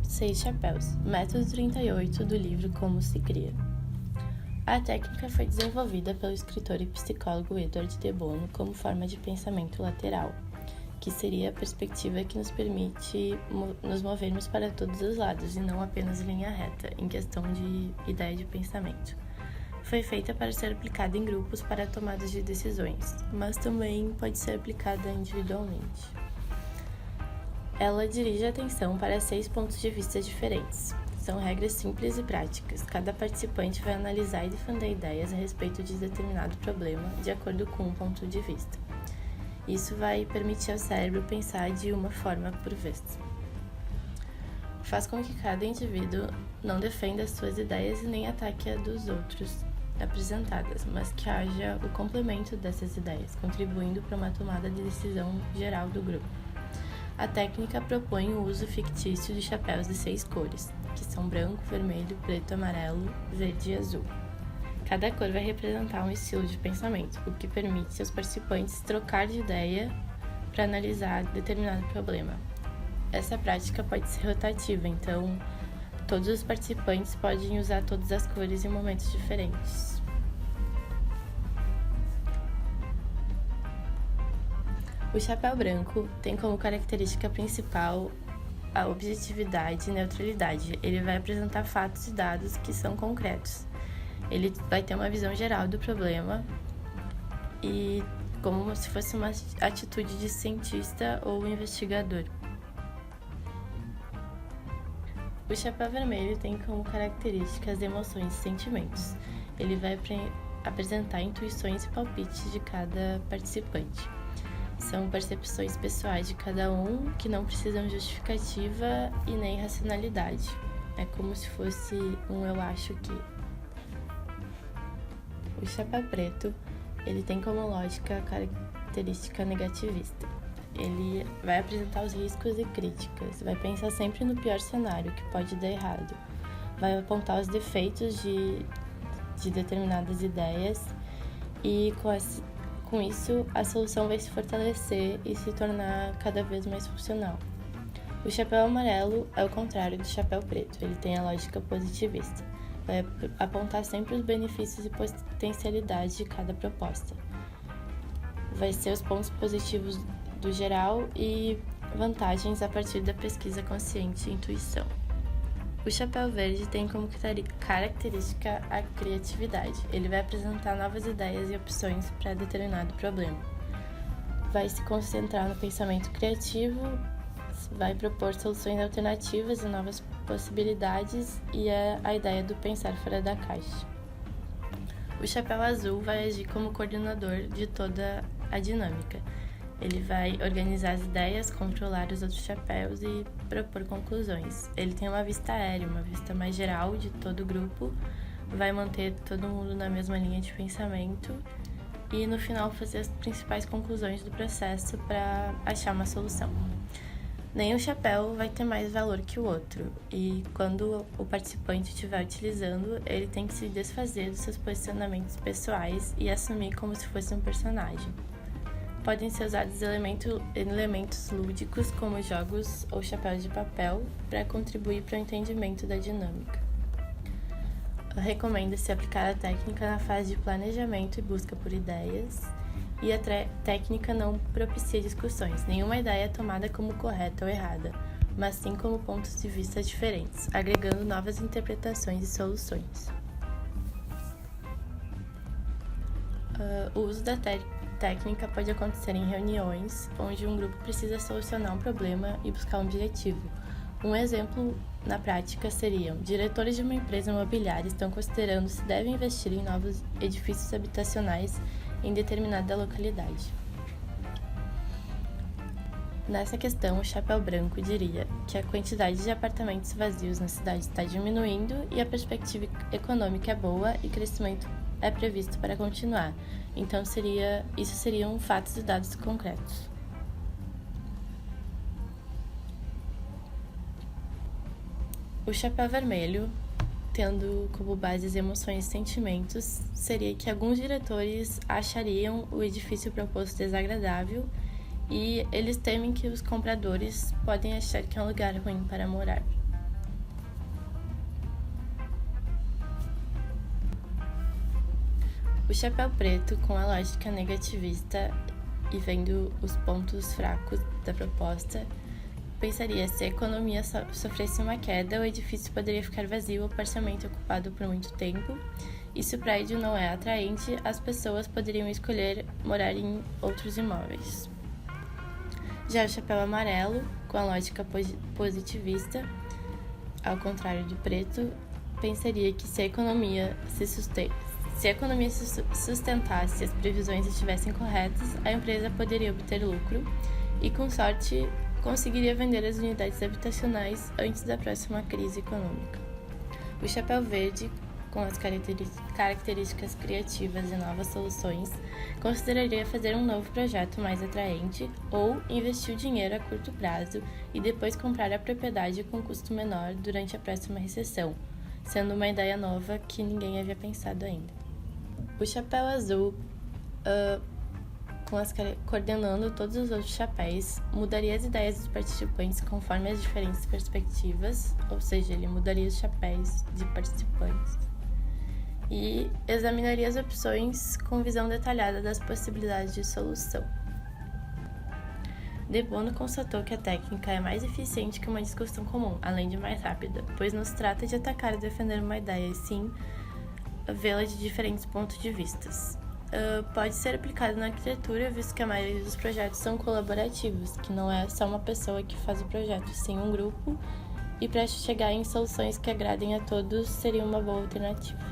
Seis Chapéus, método 38 do livro Como se Cria. A técnica foi desenvolvida pelo escritor e psicólogo Edward de Bono como forma de pensamento lateral, que seria a perspectiva que nos permite nos movermos para todos os lados e não apenas em linha reta, em questão de ideia de pensamento. Foi feita para ser aplicada em grupos para tomadas de decisões, mas também pode ser aplicada individualmente. Ela dirige a atenção para 6 pontos de vista diferentes. São regras simples e práticas. Cada participante vai analisar e defender ideias a respeito de determinado problema de acordo com um ponto de vista. Isso vai permitir ao cérebro pensar de uma forma por vez. Faz com que cada indivíduo não defenda as suas ideias e nem ataque a dos outros apresentadas, mas que haja o complemento dessas ideias, contribuindo para uma tomada de decisão geral do grupo. A técnica propõe o uso fictício de chapéus de 6 cores, que são branco, vermelho, preto, amarelo, verde e azul. Cada cor vai representar um estilo de pensamento, o que permite seus participantes trocar de ideia para analisar determinado problema. Essa prática pode ser rotativa, então todos os participantes podem usar todas as cores em momentos diferentes. O chapéu branco tem como característica principal a objetividade e neutralidade. Ele vai apresentar fatos e dados que são concretos. Ele vai ter uma visão geral do problema e como se fosse uma atitude de cientista ou investigador. O chapéu vermelho tem como característica as emoções e sentimentos. Ele vai apresentar intuições e palpites de cada participante. São percepções pessoais de cada um que não precisam de justificativa e nem racionalidade. É como se fosse um eu acho que. O chapéu preto, ele tem como lógica a característica negativista. Ele vai apresentar os riscos e críticas, vai pensar sempre no pior cenário que pode dar errado, vai apontar os defeitos de determinadas ideias e com isso a solução vai se fortalecer e se tornar cada vez mais funcional. O chapéu amarelo é o contrário do chapéu preto, ele tem a lógica positivista, vai apontar sempre os benefícios e potencialidades de cada proposta. Vai ser os pontos positivos do geral e vantagens a partir da pesquisa consciente e intuição. O chapéu verde tem como característica a criatividade. Ele vai apresentar novas ideias e opções para determinado problema. Vai se concentrar no pensamento criativo, vai propor soluções alternativas e novas possibilidades e é a ideia do pensar fora da caixa. O chapéu azul vai agir como coordenador de toda a dinâmica. Ele vai organizar as ideias, controlar os outros chapéus e propor conclusões. Ele tem uma vista aérea, uma vista mais geral de todo o grupo, vai manter todo mundo na mesma linha de pensamento e no final fazer as principais conclusões do processo para achar uma solução. Nenhum chapéu vai ter mais valor que o outro e quando o participante estiver utilizando, ele tem que se desfazer dos seus posicionamentos pessoais e assumir como se fosse um personagem. Podem ser usados elementos lúdicos como jogos ou chapéus de papel para contribuir para o entendimento da dinâmica. Recomenda-se aplicar a técnica na fase de planejamento e busca por ideias e a técnica não propicia discussões. Nenhuma ideia é tomada como correta ou errada, mas sim como pontos de vista diferentes, agregando novas interpretações e soluções. O uso da técnica pode acontecer em reuniões, onde um grupo precisa solucionar um problema e buscar um objetivo. Um exemplo na prática seriam: diretores de uma empresa imobiliária estão considerando se devem investir em novos edifícios habitacionais em determinada localidade. Nessa questão, o chapéu branco diria que a quantidade de apartamentos vazios na cidade está diminuindo e a perspectiva econômica é boa e crescimento é previsto para continuar. Então, isso seriam fatos e dados concretos. O chapéu vermelho, tendo como base as emoções e sentimentos, seria que alguns diretores achariam o edifício proposto desagradável e eles temem que os compradores podem achar que é um lugar ruim para morar. O chapéu preto, com a lógica negativista e vendo os pontos fracos da proposta, pensaria: se a economia sofresse uma queda, o edifício poderia ficar vazio ou parcialmente ocupado por muito tempo, e se o prédio não é atraente, as pessoas poderiam escolher morar em outros imóveis. Já o chapéu amarelo, com a lógica positivista, ao contrário do preto, pensaria que se a economia se sustentasse e as previsões estivessem corretas, a empresa poderia obter lucro e, com sorte, conseguiria vender as unidades habitacionais antes da próxima crise econômica. O chapéu verde, com as características criativas e novas soluções, consideraria fazer um novo projeto mais atraente ou investir o dinheiro a curto prazo e depois comprar a propriedade com custo menor durante a próxima recessão, sendo uma ideia nova que ninguém havia pensado ainda. O chapéu azul, coordenando todos os outros chapéus, mudaria as ideias dos participantes conforme as diferentes perspectivas, ou seja, ele mudaria os chapéus de participantes e examinaria as opções com visão detalhada das possibilidades de solução. De Bono constatou que a técnica é mais eficiente que uma discussão comum, além de mais rápida, pois não se trata de atacar e defender uma ideia, e sim vê-la de diferentes pontos de vista. Pode ser aplicado na arquitetura, visto que a maioria dos projetos são colaborativos, que não é só uma pessoa que faz o projeto, sim um grupo, e para chegar em soluções que agradem a todos seria uma boa alternativa.